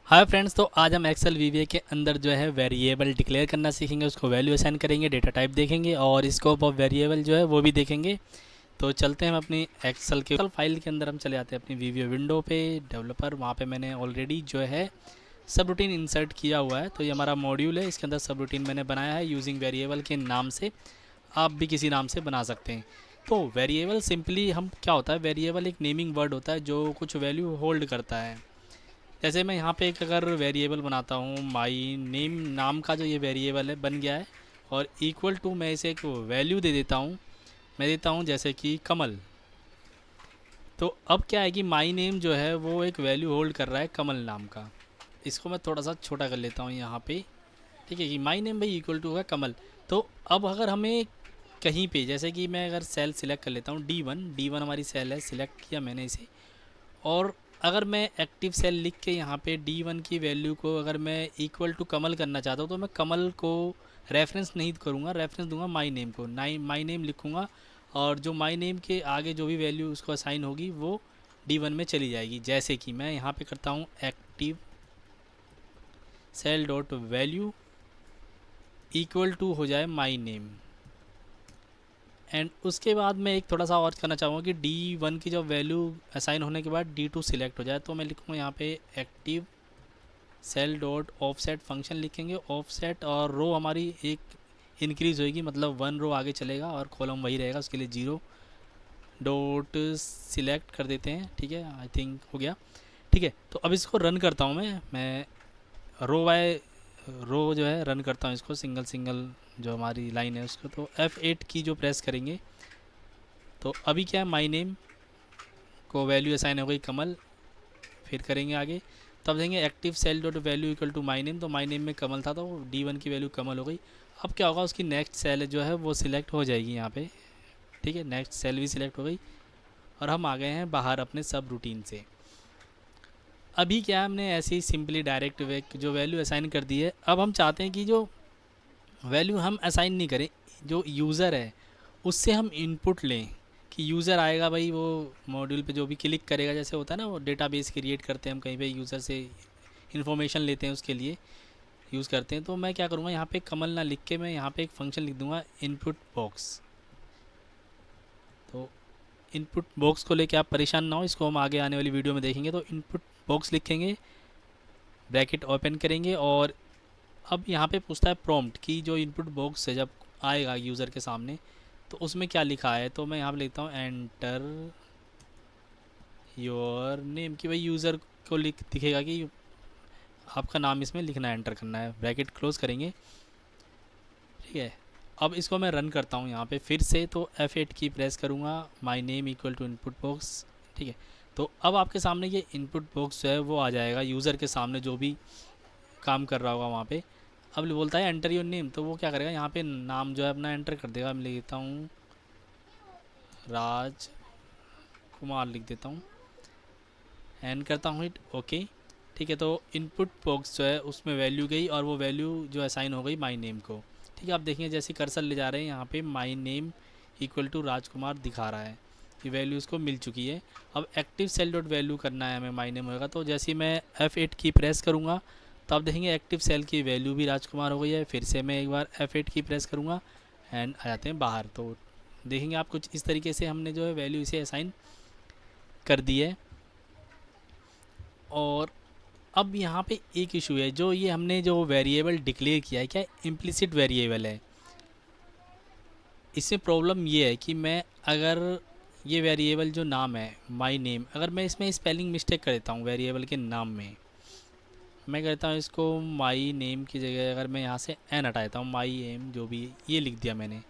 Hi friends, तो आज हम एक्सेल वीवीए के अंदर जो है वेरिएबल डिक्लेयर करना सीखेंगे, उसको वैल्यू असाइन करेंगे, डेटा टाइप देखेंगे और स्कोप ऑफ वेरिएबल जो है वो भी देखेंगे। तो चलते हैं हम अपनी एक्सेल के फाइल के अंदर, हम चले आते हैं अपनी वीवीए विंडो पे, डेवलपर। वहाँ पे मैंने ऑलरेडी जो है सब रूटीन इंसर्ट किया हुआ है। तो ये हमारा मॉड्यूल है, इसके अंदर सब रूटीन मैंने बनाया है यूजिंग वेरिएबल के नाम से। आप भी किसी नाम से बना सकते हैं। तो वेरिएबल सिंपली हम क्या होता है, वेरिएबल एक नेमिंग वर्ड होता है जो कुछ वैल्यू होल्ड करता है। जैसे मैं यहाँ पे एक अगर वेरिएबल बनाता हूँ, माई नेम नाम का जो ये वेरिएबल है बन गया है, और इक्वल टू मैं इसे एक वैल्यू दे देता हूँ। मैं देता हूँ जैसे कि कमल। तो अब क्या है कि माई नेम जो है वो एक वैल्यू होल्ड कर रहा है कमल नाम का। इसको मैं थोड़ा सा छोटा कर लेता हूँ यहाँ पे। ठीक है कि माई नेम भाई इक्वल टू होगा कमल। तो अब अगर हमें कहीं पे, जैसे कि मैं अगर सेल सिलेक्ट कर लेता हूँ, डी वन हमारी सेल है, सिलेक्ट किया मैंने इसे। और अगर मैं एक्टिव सेल लिख के यहाँ पे D1 की वैल्यू को अगर मैं इक्वल टू कमल करना चाहता हूँ, तो मैं कमल को रेफरेंस नहीं करूँगा, रेफरेंस दूंगा माई नेम को, माई नेम लिखूँगा। और जो माई नेम के आगे जो भी वैल्यू उसको असाइन होगी वो D1 में चली जाएगी। जैसे कि मैं यहाँ पे करता हूँ active cell dot value equal to हो जाए माई नेम। एंड उसके बाद मैं एक थोड़ा सा और करना चाहूँगा कि D1 की जो वैल्यू असाइन होने के बाद D2 सिलेक्ट हो जाए। तो मैं लिखूँगा यहाँ पे active cell dot offset function लिखेंगे, ऑफसेट, और रो हमारी एक इंक्रीज़ होएगी, मतलब 1 रो आगे चलेगा और कॉलम वही रहेगा, उसके लिए 0 डॉट सिलेक्ट कर देते हैं। ठीक है, आई थिंक हो गया। ठीक है, तो अब इसको रन करता हूँ मैं रो बाय रो जो है रन करता हूँ इसको, सिंगल सिंगल जो हमारी लाइन है उसको। तो F8 की जो प्रेस करेंगे, तो अभी क्या है, माई नेम को वैल्यू असाइन हो गई कमल। फिर करेंगे आगे, तब देंगे active cell dot value equal to my name. तो माई नेम में कमल था तो D1 की वैल्यू कमल हो गई। अब क्या होगा, उसकी नेक्स्ट सेल जो है वो सिलेक्ट हो जाएगी यहाँ पे। ठीक है, नेक्स्ट सेल भी सिलेक्ट हो गई और हम आ गए हैं बाहर अपने सब रूटीन से। अभी क्या है, हमने ऐसे ही सिंपली डायरेक्ट वे जो वैल्यू असाइन कर दी है। अब हम चाहते हैं कि जो वैल्यू हम असाइन नहीं करें, जो यूज़र है उससे हम इनपुट लें। कि यूज़र आएगा भाई, वो मॉड्यूल पे जो भी क्लिक करेगा, जैसे होता है ना वो डेटाबेस क्रिएट करते हैं हम कहीं पे, यूज़र से इन्फॉर्मेशन लेते हैं, उसके लिए यूज़ करते हैं। तो मैं क्या करूँगा, यहाँ पे कमल ना लिख के मैं यहाँ पे एक फंक्शन लिख दूँगा इनपुट बॉक्स। तो इनपुट बॉक्स को लेके आप परेशान ना हो, इसको हम आगे आने वाली वीडियो में देखेंगे। तो इनपुट बॉक्स लिखेंगे, ब्रैकेट ओपन करेंगे, और अब यहाँ पे पूछता है प्रॉम्प्ट कि जो इनपुट बॉक्स है जब आएगा यूज़र के सामने तो उसमें क्या लिखा है। तो मैं यहाँ पे लिखता हूँ एंटर योर नेम, कि भाई यूज़र को लिख दिखेगा कि आपका नाम इसमें लिखना है, एंटर करना है। ब्रैकेट क्लोज करेंगे। ठीक है, अब इसको मैं रन करता हूँ यहाँ पे फिर से। तो F8 की प्रेस करूँगा, my name equal to input box. ठीक है, तो अब आपके सामने ये इनपुट बॉक्स जो है वो आ जाएगा, यूज़र के सामने जो भी काम कर रहा होगा वहाँ पे। अब बोलता है एंटर योर नेम, तो वो क्या करेगा, यहाँ पे नाम जो है अपना एंटर कर देगा। मैं लिख देता हूँ राज कुमार, लिख देता हूँ, एंड करता हूँ हिट ओके। ठीक है, तो इनपुट बॉक्स जो है उसमें वैल्यू गई और वो वैल्यू जो असाइन हो गई माई नेम को। ठीक है, आप देखेंगे जैसे कर्सर ले जा रहे हैं यहाँ पे माई नेम इक्वल टू राजकुमार दिखा रहा है कि वैल्यू उसको मिल चुकी है। अब एक्टिव सेल डॉट वैल्यू करना है हमें, माई नेम होगा। तो जैसे ही मैं F8 की प्रेस करूँगा तो आप देखेंगे एक्टिव सेल की वैल्यू भी राजकुमार हो गई है। फिर से मैं एक बार F8 की प्रेस करूँगा एंड आ जाते हैं बाहर। तो देखेंगे आप कुछ इस तरीके से हमने जो है वैल्यू इसे असाइन कर दी है। और अब यहाँ पे एक इशू है, जो ये हमने जो वेरिएबल डिक्लेयर किया है, क्या इम्प्लिसिट वेरिएबल है। इसमें प्रॉब्लम ये है कि मैं अगर ये वेरिएबल जो नाम है माई नेम, अगर मैं इसमें स्पेलिंग मिस्टेक कर देता हूँ वेरिएबल के नाम में, मैं कहता हूँ इसको माई नेम की जगह अगर मैं यहाँ से एन हटा देता हूँ, माई एम जो भी ये लिख दिया मैंने,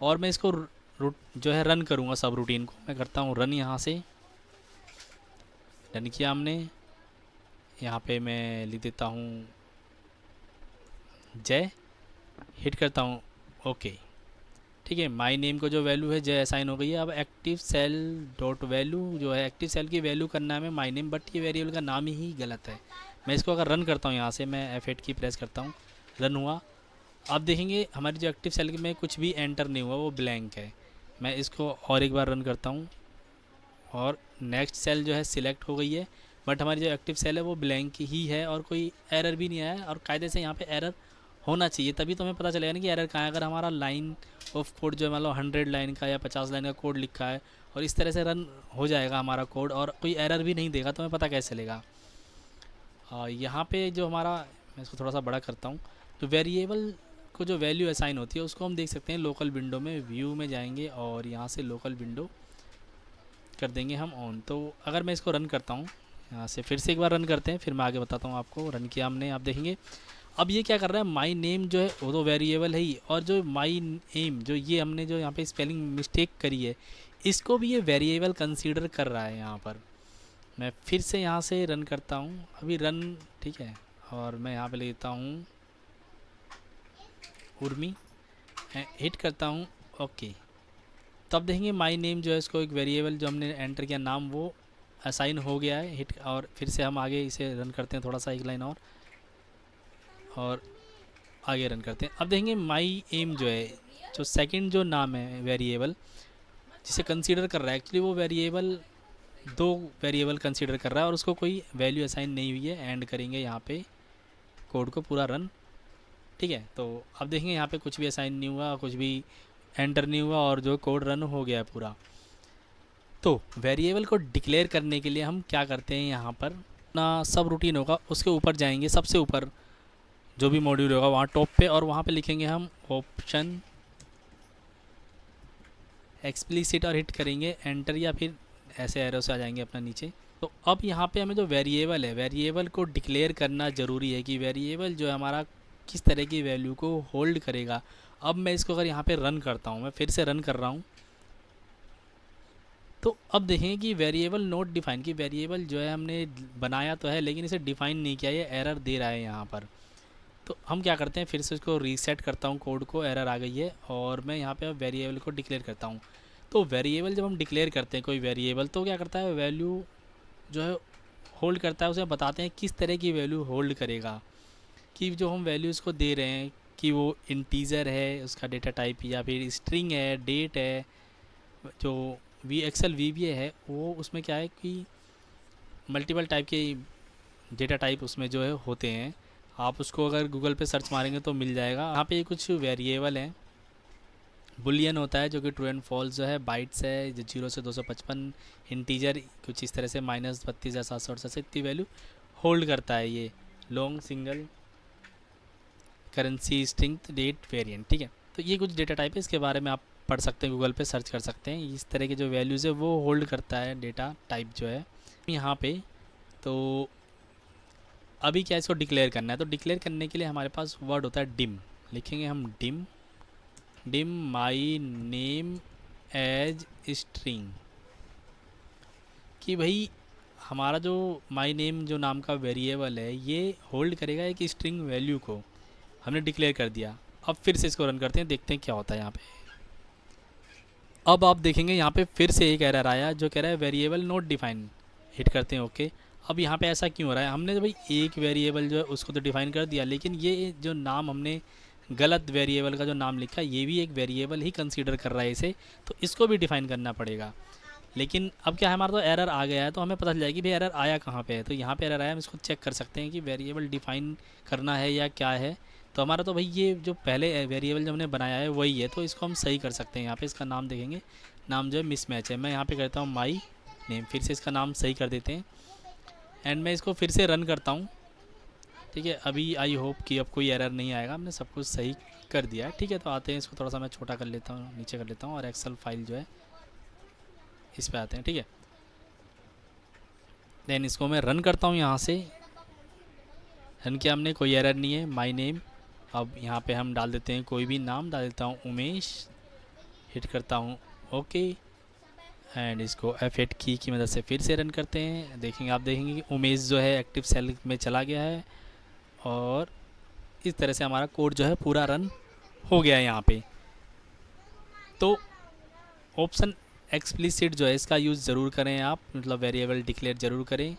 और मैं इसको रूट जो है रन करूँगा, सब रूटीन को मैं करता हूँ रन। यहाँ से रन किया हमने, यहाँ पे मैं लिख देता हूँ जय, हिट करता हूँ ओके। ठीक है, माई नेम को जो वैल्यू है जय असाइन हो गई है। अब एक्टिव सेल डॉट वैल्यू जो है, एक्टिव सेल की वैल्यू करना है हमें माई नेम, बट ये वेरिएबल का नाम ही गलत है। मैं इसको अगर रन करता हूँ, यहाँ से मैं F8 की प्रेस करता हूँ, रन हुआ। आप देखेंगे हमारी जो एक्टिव सेल में कुछ भी एंटर नहीं हुआ, वो ब्लैंक है। मैं इसको और एक बार रन करता हूँ और नेक्स्ट सेल जो है सिलेक्ट हो गई है। बट हमारी जो एक्टिव सेल है वो ब्लैंक ही है और कोई एरर भी नहीं आया है। और कायदे से यहाँ पे एरर होना चाहिए, तभी तो हमें पता चलेगा ना कि एरर कहाँ है। अगर हमारा लाइन ऑफ कोड जो है मान लो 100 लाइन का या 50 लाइन का कोड लिखा है और इस तरह से रन हो जाएगा हमारा कोड और कोई एरर भी नहीं देगा, तो हमें पता कैसे चलेगा। यहाँ पे जो हमारा, मैं इसको थोड़ा सा बड़ा करता हूँ, तो वेरिएबल को जो वैल्यू असाइन होती है उसको हम देख सकते हैं लोकल विंडो में। व्यू में जाएंगे और यहाँ से लोकल विंडो कर देंगे हम ऑन। तो अगर मैं इसको रन करता हूँ, यहाँ से फिर से एक बार रन करते हैं, फिर मैं आगे बताता हूँ आपको। रन किया हमने, आप देखेंगे अब ये क्या कर रहा है, माई नेम जो है वो तो वेरिएबल है ही, और जो माई नेम जो ये हमने जो यहाँ पे स्पेलिंग मिस्टेक करी है इसको भी ये वेरिएबल कंसीडर कर रहा है यहाँ पर। मैं फिर से यहाँ से रन करता हूँ, अभी रन ठीक है, और मैं यहाँ पे लेता हूँ उर्मी, हिट करता हूँ ओके। तब देखेंगे माई नेम जो है इसको एक वेरिएबल जो हमने एंटर किया नाम वो असाइन हो गया है, हिट। और फिर से हम आगे इसे रन करते हैं थोड़ा सा, एक लाइन और आगे रन करते हैं। अब देखेंगे माई एम जो है, जो सेकंड जो नाम है वेरिएबल जिसे कंसीडर कर रहा है, एक्चुअली वो वेरिएबल दो वेरिएबल कंसीडर कर रहा है और उसको कोई वैल्यू असाइन नहीं हुई है। एंड करेंगे यहाँ पे कोड को पूरा रन, ठीक है। तो अब देखेंगे यहाँ पे कुछ भी असाइन नहीं हुआ, कुछ भी एंटर नहीं हुआ और जो कोड रन हो गया पूरा। तो वेरिएबल को डिक्लेयर करने के लिए हम क्या करते हैं, यहाँ पर अपना सब रूटीन होगा उसके ऊपर जाएंगे, सबसे ऊपर जो भी मॉड्यूल होगा वहाँ टॉप पे, और वहाँ पे लिखेंगे हम ऑप्शन एक्सप्लिसिट और हिट करेंगे एंटर, या फिर ऐसे एरो से आ जाएंगे अपना नीचे। तो अब यहाँ पे हमें जो वेरिएबल है, वेरिएबल को डिक्लेयर करना ज़रूरी है कि वेरिएबल जो है हमारा किस तरह की वैल्यू को होल्ड करेगा। अब मैं इसको अगर यहाँ पे रन करता हूँ, मैं फिर से रन कर रहा हूँ, तो अब देखें कि वेरिएबल नोट डिफाइन, कि वेरिएबल जो है हमने बनाया तो है लेकिन इसे डिफाइन नहीं किया, ये एरर दे रहा है यहाँ पर। तो हम क्या करते हैं, फिर से इसको रीसेट करता हूँ कोड को, एरर आ गई है, और मैं यहाँ पे अब वेरिएबल को डिक्लेयर करता हूँ। तो वेरिएबल जब हम डिक्लेयर करते हैं कोई वेरिएबल, तो क्या करता है, वैल्यू जो है होल्ड करता है, उसे बताते हैं किस तरह की वैल्यू होल्ड करेगा। कि जो हम वैल्यू इसको दे रहे हैं कि वो इंटीजर है उसका डेटा टाइप, या फिर स्ट्रिंग है, डेट है, जो एक्सेल वीबीए है वो उसमें क्या है कि मल्टीपल टाइप के डेटा टाइप उसमें जो है होते हैं। आप उसको अगर गूगल पे सर्च मारेंगे तो मिल जाएगा। यहाँ पे कुछ वेरिएबल हैं, बुलियन होता है जो कि ट्रू एंड फॉल्स जो है, बाइट्स है जो 0 से 255, इंटीजर कुछ इस तरह से -32 या 768 इतनी वैल्यू होल्ड करता है ये। Long single currency string date variant, ठीक है। तो ये कुछ डेटा टाइप है, इसके बारे में आप पढ़ सकते हैं, गूगल पे सर्च कर सकते हैं। इस तरह के जो वैल्यूज़ है वो होल्ड करता है डेटा टाइप जो है यहाँ पे। तो अभी क्या इसको डिक्लेयर करना है, तो डिक्लेयर करने के लिए हमारे पास वर्ड होता है डिम, लिखेंगे हम dim my name as string, कि भाई हमारा जो माई नेम जो नाम का वेरिएबल है ये होल्ड करेगा एक स्ट्रिंग वैल्यू को, हमने डिक्लेयर कर दिया। अब फिर से इसको रन करते हैं, देखते हैं क्या होता है यहाँ पे। अब आप देखेंगे यहाँ पे फिर से एक एरर आया जो कह रहा है वेरिएबल नॉट डिफाइन, हिट करते हैं ओके। अब यहाँ पे ऐसा क्यों हो रहा है, हमने भाई एक वेरिएबल जो है उसको तो डिफाइन कर दिया, लेकिन ये जो नाम हमने गलत वेरिएबल का जो नाम लिखा ये भी एक वेरिएबल ही कंसीडर कर रहा है इसे, तो इसको भी डिफाइन करना पड़ेगा। लेकिन अब क्या है, हमारा तो एरर आ गया है, तो हमें पता चल जाएगी भाई एरर आया कहाँ पे है। तो यहाँ पे एरर आया, हम इसको चेक कर सकते हैं कि वेरिएबल डिफाइन करना है या क्या है। तो हमारा तो भाई ये जो पहले वेरिएबल जो हमने बनाया है वही है, तो इसको हम सही कर सकते हैं। यहाँ पे इसका नाम देखेंगे, नाम जो है मिसमैच है। मैं यहाँ पे करता हूँ माई नेम, फिर से इसका नाम सही कर देते हैं एंड मैं इसको फिर से रन करता हूँ, ठीक है। अभी आई होप कि अब कोई एरर नहीं आएगा, हमने सब कुछ सही कर दिया है, ठीक है। तो आते हैं, इसको थोड़ा सा मैं छोटा कर लेता हूँ, नीचे कर लेता हूँ, और एक्सेल फाइल जो है इस पर आते हैं, ठीक है। देन इसको मैं रन करता हूँ, यहाँ से रन किया हमने, कोई एरर नहीं है, माई नेम। अब यहाँ पे हम डाल देते हैं कोई भी नाम, डाल देता हूँ उमेश, हिट करता हूँ ओके एंड इसको F8 की मदद से फिर से रन करते हैं। देखेंगे, आप देखेंगे कि उमेश जो है एक्टिव सेल में चला गया है और इस तरह से हमारा कोड जो है पूरा रन हो गया है यहाँ पे। तो ऑप्शन एक्सप्लिसिट जो है इसका यूज़ ज़रूर करें आप, मतलब वेरिएबल डिक्लेयर ज़रूर करें,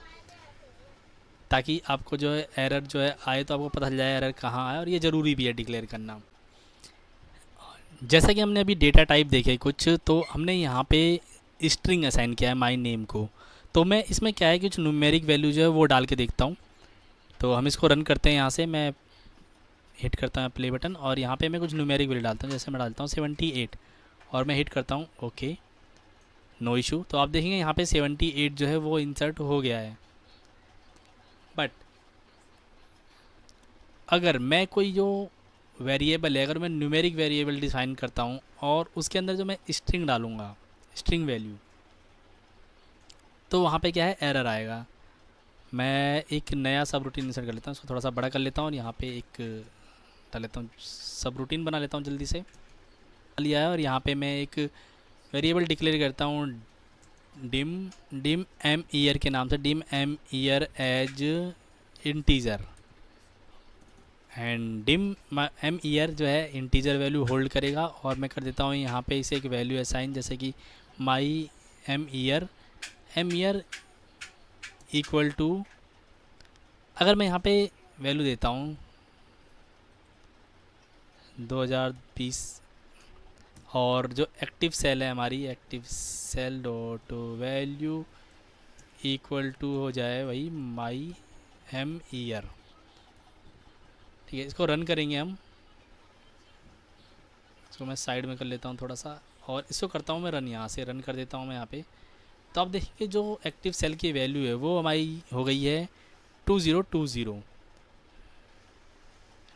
ताकि आपको जो है एरर जो है आए तो आपको पता चल जाए एरर कहाँ आए, और ये ज़रूरी भी है डिक्लेयर करना। जैसा कि हमने अभी डेटा टाइप देखे कुछ, तो हमने यहाँ पे स्ट्रिंग असाइन किया है माई नेम को। तो मैं इसमें क्या है कि कुछ न्यूमेरिक वैल्यू जो है वो डाल के देखता हूँ। तो हम इसको रन करते हैं, यहाँ से मैं हिट करता हूँ प्ले बटन और यहाँ पे मैं कुछ न्यूमेरिक वैल्यू डालता हूँ, जैसे मैं डालता हूँ 78 और मैं हिट करता हूँ ओके, नो इशू। तो आप देखेंगे यहाँ पे 78 जो है वो इंसर्ट हो गया है। बट अगर मैं कोई जो वेरिएबल है, अगर मैं न्यूमेरिक वेरिएबल डिफाइन करता हूँ और उसके अंदर जो मैं स्ट्रिंग डालूँगा, स्ट्रिंग वैल्यू, तो वहाँ पे क्या है, एरर आएगा। मैं एक नया सब रूटीन इंसर्ट कर लेता हूँ, उसको थोड़ा सा बड़ा कर लेता हूँ और यहाँ पे एक डाल लेता हूँ, सब रूटीन बना लेता हूँ जल्दी से। लिया है और यहाँ पे मैं एक वेरिएबल डिक्लेयर करता हूँ डिम डिम एम ईयर के नाम से, dim M year as integer, and dim M year जो है इंटीजर वैल्यू होल्ड करेगा। और मैं कर देता हूँ यहाँ पे इसे एक वैल्यू असाइन, जैसे कि माई एम ईयर इक्वल टू, अगर मैं यहाँ पे वैल्यू देता हूँ 2020 और जो एक्टिव सेल है हमारी, active cell dot value equal to हो जाए वही माई एम ईयर। ठीक है, इसको रन करेंगे हम। इसको मैं साइड में कर लेता हूँ थोड़ा सा और इसको करता हूँ मैं रन, यहाँ से रन कर देता हूँ मैं यहाँ पे। तो आप देखिए जो एक्टिव सेल की वैल्यू है वो हमारी हो गई है 2020।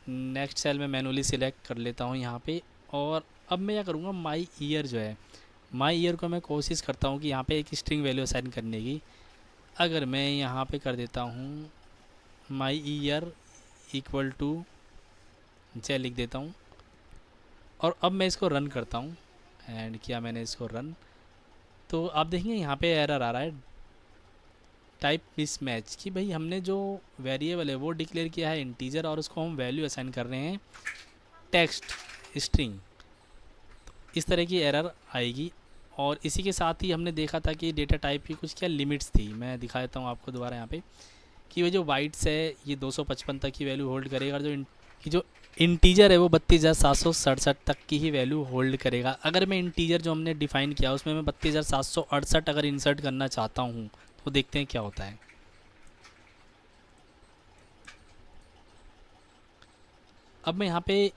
नेक्स्ट सेल में मैनुअली सिलेक्ट कर लेता हूँ यहाँ पे और अब मैं क्या करूँगा, माई ईयर जो है, माई ईयर को मैं कोशिश करता हूँ कि यहाँ पे एक स्ट्रिंग वैल्यू असाइन करने की। अगर मैं यहाँ पे कर देता हूँ माई ईयर इक्वल टू जय लिख देता हूँ और अब मैं इसको रन करता हूँ, एंड किया मैंने इसको रन, तो आप देखेंगे यहाँ पे एरर आ रहा है टाइप मिसमैच, कि भाई हमने जो वेरिएबल है वो डिक्लेयर किया है इंटीजर और उसको हम वैल्यू असाइन कर रहे हैं टेक्स्ट स्ट्रिंग। इस तरह की एरर आएगी। और इसी के साथ ही हमने देखा था कि डेटा टाइप की कुछ क्या लिमिट्स थी, मैं दिखा देता हूँ आपको दोबारा यहाँ पे, कि वो जो बाइट्स है ये 255 तक की वैल्यू होल्ड करेगा और जो इंटीजर है वो 32,767 तक की ही वैल्यू होल्ड करेगा। अगर मैं इंटीजर जो हमने डिफाइन किया उसमें मैं 32,768 अगर इंसर्ट करना चाहता हूँ तो देखते हैं क्या होता है। अब मैं यहाँ पे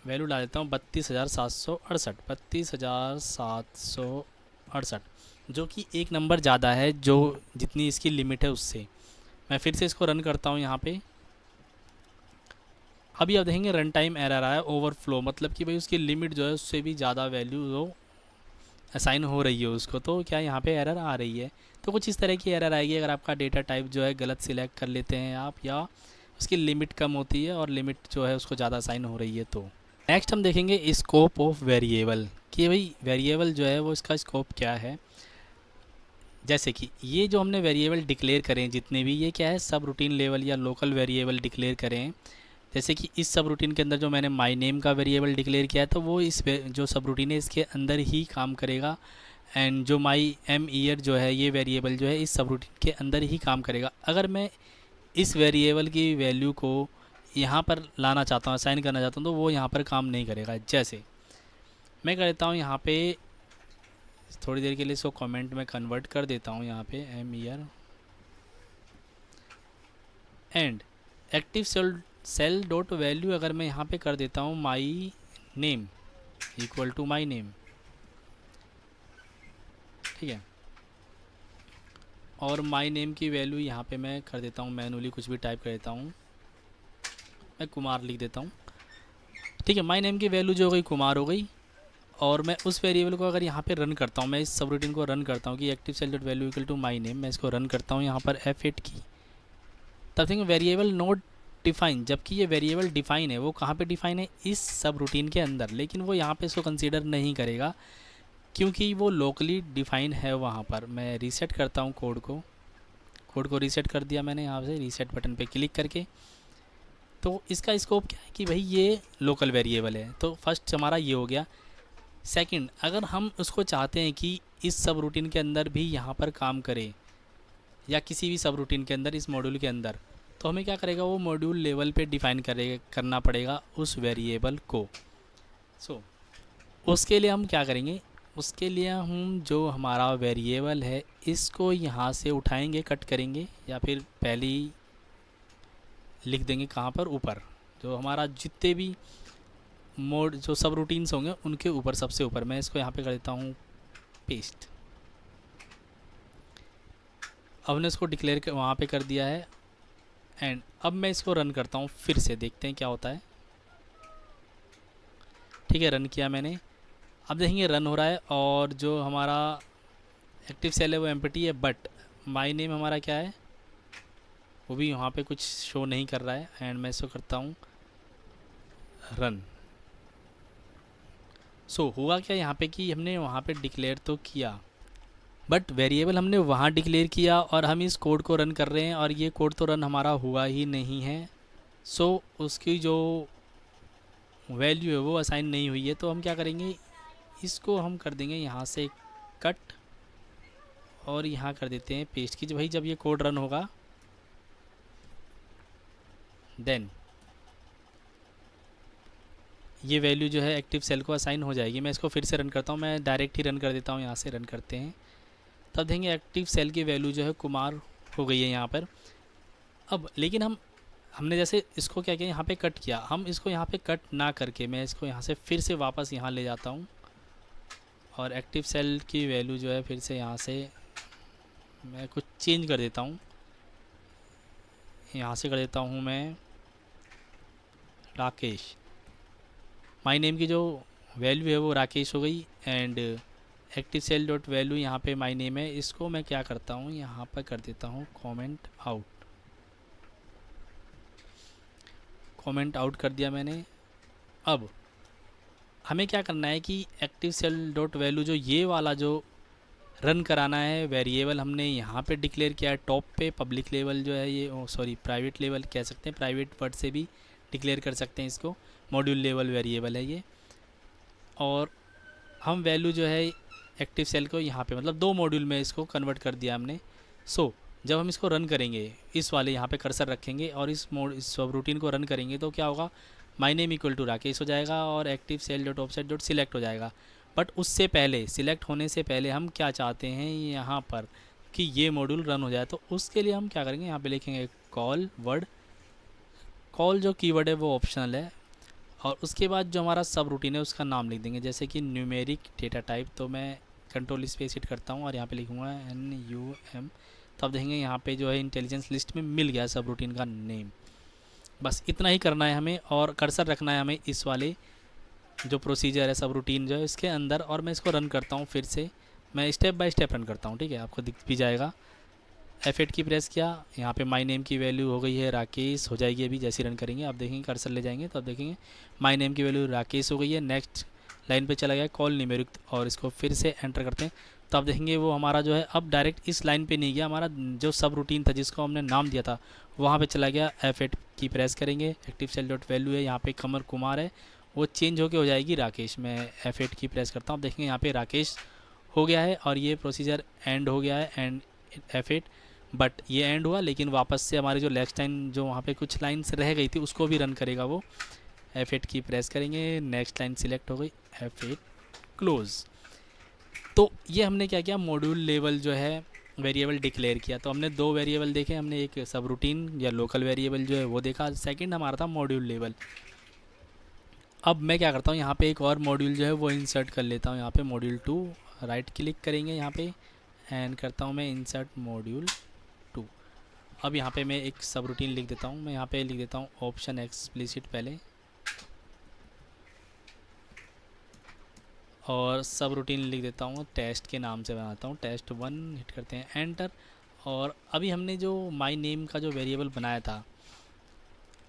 वैल्यू डाल देता हूँ 32,768, जो कि एक नंबर ज़्यादा है जो जितनी इसकी लिमिट है उससे। मैं फिर से इसको रन करता हूँ यहाँ पे। अभी आप देखेंगे रन टाइम एरर आया ओवरफ्लो, मतलब कि भाई उसकी लिमिट जो है उससे भी ज़्यादा वैल्यू जो असाइन हो रही है उसको, तो क्या यहाँ पे एरर आ रही है। तो कुछ इस तरह की एरर आएगी अगर आपका डेटा टाइप जो है गलत सिलेक्ट कर लेते हैं आप, या उसकी लिमिट कम होती है और लिमिट जो है उसको ज़्यादा असाइन हो रही है। तो नेक्स्ट हम देखेंगे स्कोप ऑफ वेरिएबल, कि भाई वेरिएबल जो है वो इसका स्कोप क्या है। जैसे कि ये जो हमने वेरिएबल डिक्लेयर करें जितने भी, ये क्या है, सब रूटीन लेवल या लोकल वेरिएबल डिक्लेयर करें। जैसे कि इस सब रूटीन के अंदर जो मैंने माई नेम का वेरिएबल डिक्लेयर किया है तो वो इस जो सब रूटीन है इसके अंदर ही काम करेगा। एंड जो माई एम ईयर जो है ये वेरिएबल जो है इस सब रूटीन के अंदर ही काम करेगा। अगर मैं इस वेरिएबल की वैल्यू को यहाँ पर लाना चाहता हूँ, असाइन करना चाहता हूँ, तो वो यहाँ पर काम नहीं करेगा। जैसे मैं कर देता हूँ यहाँ पे थोड़ी देर के लिए इसको कमेंट में कन्वर्ट कर देता हूँ, यहाँ पे M year and active cell dot value अगर मैं यहाँ पे कर देता हूँ my name equal to my name, ठीक है, और माई नेम की वैल्यू यहाँ पे मैं कर देता हूँ मैनुअली कुछ भी टाइप कर देता हूँ, मैं कुमार लिख देता हूँ, ठीक है। माई नेम की वैल्यू जो हो गई कुमार हो गई। और मैं उस वेरिएबल को अगर यहाँ पे रन करता हूँ, मैं इस सब रूटीन को रन करता हूँ कि active cell dot value equal to my name, मैं इसको रन करता हूँ यहाँ पर F8 की, तब तक वेरिएबल नोट डिफाइन, जबकि ये वेरिएबल डिफाइन है वो कहाँ पे डिफाइन है, इस सब रूटीन के अंदर, लेकिन वो यहाँ पे इसको कंसीडर नहीं करेगा क्योंकि वो लोकली डिफाइन है वहाँ पर। मैं रीसेट करता हूँ कोड को रीसेट कर दिया मैंने यहाँ से रीसेट बटन पे क्लिक करके। तो इसका स्कोप क्या है कि भाई ये लोकल वेरिएबल है, तो फर्स्ट हमारा ये हो गया। सेकंड, अगर हम उसको चाहते हैं कि इस सब रूटीन के अंदर भी यहाँ पर काम करे या किसी भी सब रूटीन के अंदर इस मॉड्यूल के अंदर, तो हमें क्या करेगा, वो मॉड्यूल लेवल पे डिफाइन करना पड़ेगा उस वेरिएबल को। उसके लिए हम क्या करेंगे, उसके लिए हम जो हमारा वेरिएबल है इसको यहाँ से उठाएंगे, कट करेंगे, या फिर पहले ही लिख देंगे कहाँ पर, ऊपर। जो हमारा जितने भी मोड जो सब रूटीन्स होंगे उनके ऊपर, सबसे ऊपर। मैं इसको यहाँ पे कर देता हूँ पेस्ट। अब हमने इसको डिक्लेयर कर वहाँ पे कर दिया है। एंड अब मैं इसको रन करता हूँ फिर से, देखते हैं क्या होता है। ठीक है, रन किया मैंने। अब देखेंगे रन हो रहा है और जो हमारा एक्टिव सेल है वो एम्प्टी है, बट माई नेम हमारा क्या है वो भी वहाँ पे कुछ शो नहीं कर रहा है। एंड मैं इसको करता हूँ रन। सो हुआ क्या यहाँ पे कि हमने वहाँ पे डिक्लेयर तो किया, बट वेरिएबल हमने वहाँ डिक्लेयर किया और हम इस कोड को रन कर रहे हैं और ये कोड तो रन हमारा हुआ ही नहीं है। सो उसकी जो वैल्यू है वो असाइन नहीं हुई है। तो हम क्या करेंगे, इसको हम कर देंगे यहाँ से कट और यहाँ कर देते हैं पेस्ट की। भाई जब ये कोड रन होगा देन ये वैल्यू जो है एक्टिव सेल को असाइन हो जाएगी। मैं इसको फिर से रन करता हूँ, मैं डायरेक्ट ही रन कर देता हूँ, यहाँ से रन करते हैं। तब देखेंगे एक्टिव सेल की वैल्यू जो है कुमार हो गई है यहाँ पर। अब लेकिन हमने जैसे इसको क्या किया, यहाँ पे कट किया, हम इसको यहाँ पे कट ना करके मैं इसको यहाँ से फिर से वापस यहाँ ले जाता हूँ और एक्टिव सेल की वैल्यू जो है फिर से यहाँ से मैं कुछ चेंज कर देता हूँ। यहाँ से कर देता हूँ मैं राकेश। माई नेम की जो वैल्यू है वो राकेश हो गई। And active cell dot value यहाँ पे माई नेम है, इसको मैं क्या करता हूँ यहाँ पर कर देता हूँ कमेंट आउट। कमेंट आउट कर दिया मैंने। अब हमें क्या करना है कि एक्टिव सेल डॉट वैल्यू जो ये वाला जो रन कराना है वेरिएबल हमने यहाँ पे डिक्लेयर किया है टॉप पे। पब्लिक लेवल जो है ये, सॉरी प्राइवेट लेवल कह सकते हैं, प्राइवेट वर्ड से भी डिक्लेयर कर सकते हैं इसको। मॉड्यूल लेवल वेरिएबल है ये। और हम वैल्यू जो है एक्टिव सेल को यहाँ पे मतलब 2 मॉड्यूल में इसको कन्वर्ट कर दिया हमने। सो जब हम इसको रन करेंगे, इस वाले यहाँ पे कर्सर रखेंगे और इस सब रूटीन को रन करेंगे तो क्या होगा, my name equal to Rakesh हो जाएगा और active cell dot offset dot select हो जाएगा। बट उससे पहले, सिलेक्ट होने से पहले हम क्या चाहते हैं यहाँ पर कि ये मॉड्यूल रन हो जाए। तो उसके लिए हम क्या करेंगे, यहाँ पे लिखेंगे कॉल वर्ड। कॉल जो कीवर्ड है वो ऑप्शनल है और उसके बाद जो हमारा सब रूटीन है उसका नाम लिख देंगे, जैसे कि न्यूमेरिक डेटा टाइप। तो मैं कंट्रोल स्पेस हिट करता हूँ और यहाँ पे लिखूँगा NUM। तो आप देखेंगे यहाँ पे जो है इंटेलिजेंस लिस्ट में मिल गया सब रूटीन का नेम। बस इतना ही करना है हमें और कर्सर रखना है हमें इस वाले जो प्रोसीजर है सब रूटीन जो है इसके अंदर। और मैं इसको रन करता हूँ फिर से, मैं स्टेप बाय स्टेप रन करता हूँ, ठीक है, आपको दिख भी जाएगा। F8 की प्रेस किया, यहाँ पे माई नेम की वैल्यू हो गई है राकेश, हो जाएगी अभी जैसे रन करेंगे। आप देखेंगे कर्सर ले जाएंगे तो आप देखेंगे माई नेम की वैल्यू राकेश हो गई है। नेक्स्ट लाइन पे चला गया कॉल न्यूमेरिक और इसको फिर से एंटर करते हैं तो आप देखेंगे वो हमारा जो है अब डायरेक्ट इस लाइन पे नहीं गया, हमारा जो सब रूटीन था जिसको हमने नाम दिया था वहाँ पे चला गया। F8 की प्रेस करेंगे, एक्टिव सेल डॉट वैल्यू है यहाँ पे कमर कुमार है, वो चेंज होके हो जाएगी राकेश। मैं F8 की प्रेस करता हूँ, देखेंगे यहाँ पे राकेश हो गया है और ये प्रोसीजर एंड हो गया है। एंड F8 बट ये एंड हुआ लेकिन वापस से हमारी जो नेक्स्ट लाइन जो वहाँ पे कुछ लाइन्स रह गई थी उसको भी रन करेगा वो। F8 की प्रेस करेंगे, नेक्स्ट लाइन सिलेक्ट हो गई, F8 क्लोज। तो ये हमने क्या किया, मॉड्यूल लेवल जो है वेरिएबल डिक्लेयर किया। तो हमने 2 वेरिएबल देखे, हमने एक सब रूटीन या लोकल वेरिएबल जो है वो देखा, सेकंड हमारा था मॉड्यूल लेवल। अब मैं क्या करता हूँ यहाँ पे एक और मॉड्यूल जो है वो इंसर्ट कर लेता हूँ। यहाँ पे मॉड्यूल 2 राइट क्लिक करेंगे यहाँ पे एंड करता हूँ मैं इंसर्ट मॉड्यूल 2। अब यहाँ पे मैं एक सब रूटीन लिख देता हूँ, मैं यहाँ पे लिख देता हूँ ऑप्शन एक्सप्लिसिट पहले और सब रूटीन लिख देता हूँ टेस्ट के नाम से बनाता हूँ, test1 हिट करते हैं एंटर। और अभी हमने जो माई नेम का जो वेरिएबल बनाया था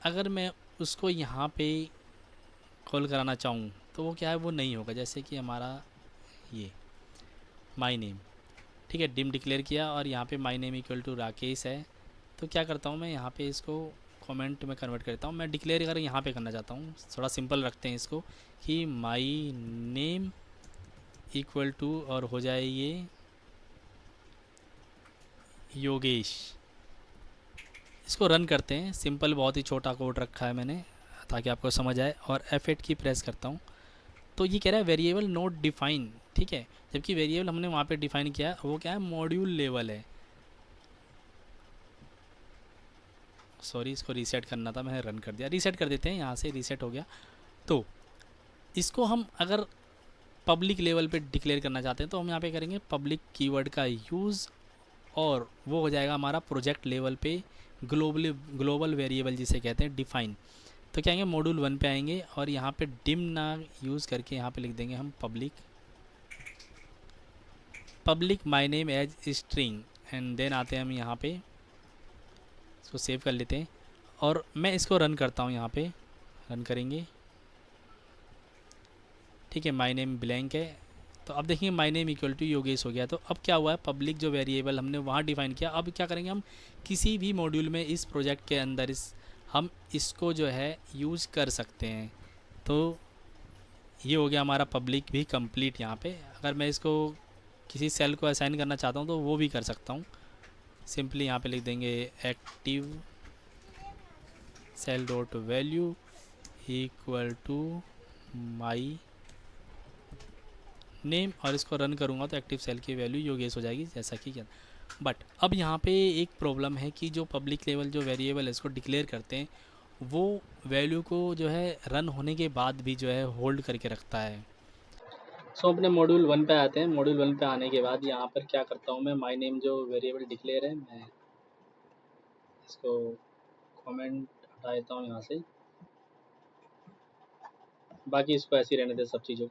अगर मैं उसको यहाँ पे कॉल कराना चाहूँ तो वो क्या है, वो नहीं होगा। जैसे कि हमारा ये माई नेम, ठीक है, डिम डिक्लेयर किया और यहाँ पे my name equal to Rakesh है। तो क्या करता हूँ मैं यहाँ पे इसको कमेंट में कन्वर्ट करता हूँ। मैं डिक्लेयर अगर यहाँ पे करना चाहता हूँ, थोड़ा सिंपल रखते हैं इसको कि माई नेम इक्वल टू और हो जाए ये योगेश। इसको रन करते हैं, सिंपल बहुत ही छोटा कोड रखा है मैंने ताकि आपको समझ आए। और F8 की प्रेस करता हूँ तो ये कह रहा है वेरिएबल नोट डिफाइन, ठीक है, जबकि वेरिएबल हमने वहाँ पे डिफाइन किया वो क्या है, मॉड्यूल लेवल है। सॉरी, इसको रीसेट करना था, मैंने रन कर दिया। रीसेट कर देते हैं, यहाँ से रीसेट हो गया। तो इसको हम अगर पब्लिक लेवल पे डिक्लेयर करना चाहते हैं तो हम यहाँ पे करेंगे पब्लिक कीवर्ड का यूज़, और वो हो जाएगा हमारा प्रोजेक्ट लेवल पे ग्लोबल वेरिएबल जिसे कहते हैं डिफाइन। तो क्या आएंगे, मॉड्यूल 1 पे आएंगे और यहाँ पे डिम ना यूज़ करके यहाँ पे लिख देंगे हम public my name as string, and then आते हैं हम यहाँ पे, इसको सेव कर लेते हैं और मैं इसको रन करता हूँ। यहाँ पे रन करेंगे, ठीक है, माई नेम ब्लैंक है। तो अब देखिए my name equal to Yogesh हो गया। तो अब क्या हुआ है, पब्लिक जो वेरिएबल हमने वहाँ डिफाइन किया, अब क्या करेंगे हम किसी भी मॉड्यूल में इस प्रोजेक्ट के अंदर हम इसको जो है यूज़ कर सकते हैं। तो ये हो गया हमारा पब्लिक भी कंप्लीट। यहाँ पे अगर मैं इसको किसी सेल को असाइन करना चाहता हूँ तो वो भी कर सकता हूँ। सिंपली यहाँ पे लिख देंगे active cell dot value equal to my name, और इसको रन करूँगा तो एक्टिव सेल की वैल्यू योगेश हो जाएगी, जैसा कि क्या। बट अब यहाँ पे एक प्रॉब्लम है कि जो पब्लिक लेवल जो वेरिएबल है इसको डिक्लेयर करते हैं, वो वैल्यू को जो है रन होने के बाद भी जो है होल्ड करके रखता है। सो अपने मॉड्यूल 1 पे आते हैं। मॉड्यूल 1 पे आने के बाद यहाँ पर क्या करता हूँ मैं, माई नेम जो वेरिएबल डिक्लेयर है, मैं इसको कमेंट हटा देता हूँ यहाँ से, बाकी इसको ऐसे ही रहने दें सब चीज़ों।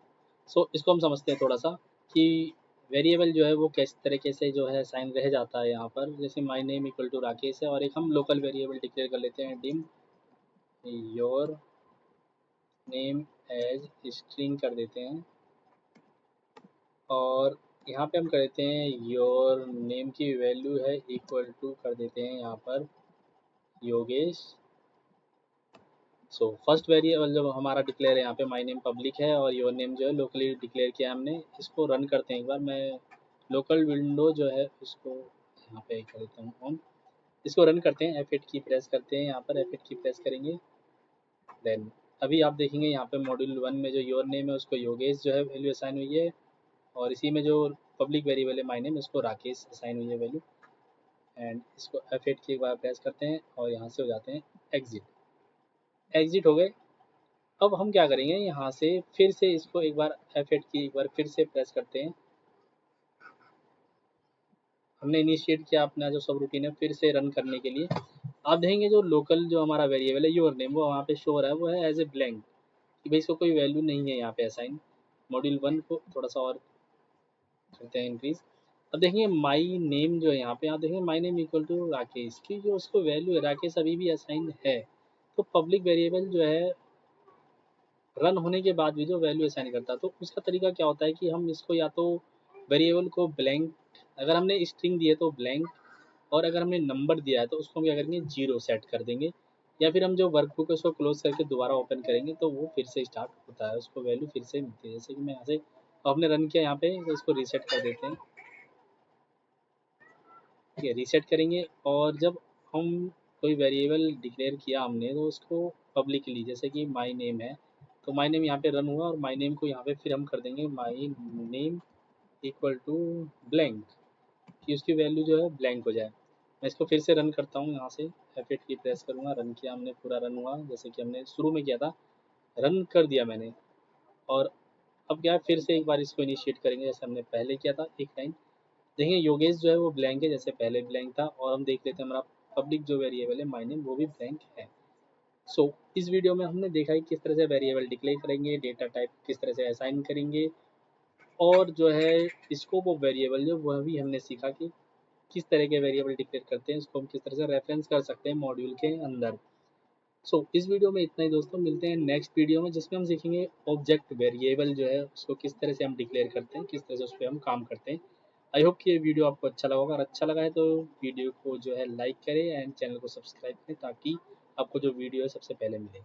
सो इसको हम समझते हैं थोड़ा सा कि वेरिएबल जो है वो किस तरीके से जो है साइन रह जाता है यहाँ पर। जैसे my name equal to Rakesh है और एक हम लोकल वेरिएबल डिक्लेयर कर लेते हैं dim your name as string कर देते हैं, और यहाँ पे हम कर देते हैं योर नेम की वैल्यू है इक्वल टू कर देते हैं यहाँ पर योगेश। सो फर्स्ट वेरिएबल जो हमारा डिक्लेयर है यहाँ पे माई नेम पब्लिक है और योर नेम जो है लोकली डिक्लेयर किया हमने। इसको रन करते हैं एक बार, मैं लोकल विंडो जो है उसको यहाँ पे कर देता हूँ ऑन। इसको रन करते हैं, F8 की प्रेस करते हैं, यहाँ पर F8 की प्रेस करेंगे। देन अभी आप देखेंगे यहाँ पे मॉड्यूल 1 में जो योर नेम है उसको योगेश जो है वैल्यू असाइन हुई है, और इसी में जो पब्लिक वेरिएबल है माई नेम उसको राकेश असाइन हुई है वैल्यू। एंड इसको F8 की एक बार प्रेस करते हैं और यहाँ से हो जाते हैं एग्जिट हो गए। अब हम क्या करेंगे, यहाँ से फिर से इसको एक बार F8 की एक बार फिर से प्रेस करते हैं। हमने इनिशिएट किया अपना जो सब रूटीन है फिर से रन करने के लिए। आप देखेंगे जो लोकल जो हमारा वेरिएबल है योर नेम वो वहाँ पे शो हो रहा है, वो है एज ए ब्लैंक, कि भाई इसको कोई वैल्यू नहीं है यहाँ पे असाइन। मॉड्यूल 1 को थोड़ा सा और करते हैं इंक्रीज। अब देखेंगे माई नेम जो है यहाँ पे, आप देखेंगे my name equal to Rakesh की जो उसको वैल्यू है राकेश अभी भी असाइन है। तो पब्लिक वेरिएबल जो है रन होने के बाद भी जो वैल्यू असाइन करता है, तो उसका तरीका क्या होता है कि हम इसको या तो वेरिएबल को ब्लैंक, अगर हमने स्ट्रिंग दी है तो ब्लैंक, और अगर हमने नंबर दिया है तो उसको हम क्या करेंगे 0 सेट कर देंगे, या फिर हम जो वर्कबुक है उसको क्लोज करके दोबारा ओपन करेंगे तो वो फिर से स्टार्ट होता है, उसको वैल्यू फिर से मिलती है। जैसे कि मैं यहाँ से आपने रन किया यहाँ पे तो इसको रीसेट कर देते हैं, ठीक है, रीसेट करेंगे। और जब हम कोई वेरिएबल डिक्लेयर किया हमने तो उसको पब्लिकली, जैसे कि माई नेम है तो माई नेम यहाँ पे रन हुआ और माई नेम को यहाँ पे फिर हम कर देंगे my name equal to blank, कि उसकी वैल्यू जो है ब्लैंक हो जाए। मैं इसको फिर से रन करता हूँ, यहाँ से F8 की प्रेस करूँगा, रन किया हमने, पूरा रन हुआ जैसे कि हमने शुरू में किया था, रन कर दिया मैंने। और अब क्या है, फिर से एक बार इसको इनिशिएट करेंगे जैसे हमने पहले किया था एक लाइन। देखिए योगेश जो है वो ब्लैंक है जैसे पहले ब्लैंक था, और हम देख लेते हैं हमारा पब्लिक जो वेरिएबल है माई नेम वो भी ब्लैंक है। सो इस वीडियो में हमने देखा है किस तरह से वेरिएबल डिक्लेयर करेंगे, डेटा टाइप किस तरह से असाइन करेंगे, और जो है स्कोप ऑफ वेरिएबल जो वह भी हमने सीखा कि किस तरह के वेरिएबल डिक्लेयर करते हैं, उसको हम किस तरह से रेफरेंस कर सकते हैं मॉड्यूल के अंदर। सो इस वीडियो में इतना ही दोस्तों, मिलते हैं नेक्स्ट वीडियो में जिसमें हम सीखेंगे ऑब्जेक्ट वेरिएबल जो है उसको किस तरह से हम डिक्लेयर करते हैं, किस तरह से उस पर हम काम करते हैं। आई होप कि ये वीडियो आपको अच्छा लगा होगा, अगर अच्छा लगा है तो वीडियो को जो है लाइक करें एंड चैनल को सब्सक्राइब करें ताकि आपको जो वीडियो है सबसे पहले मिले।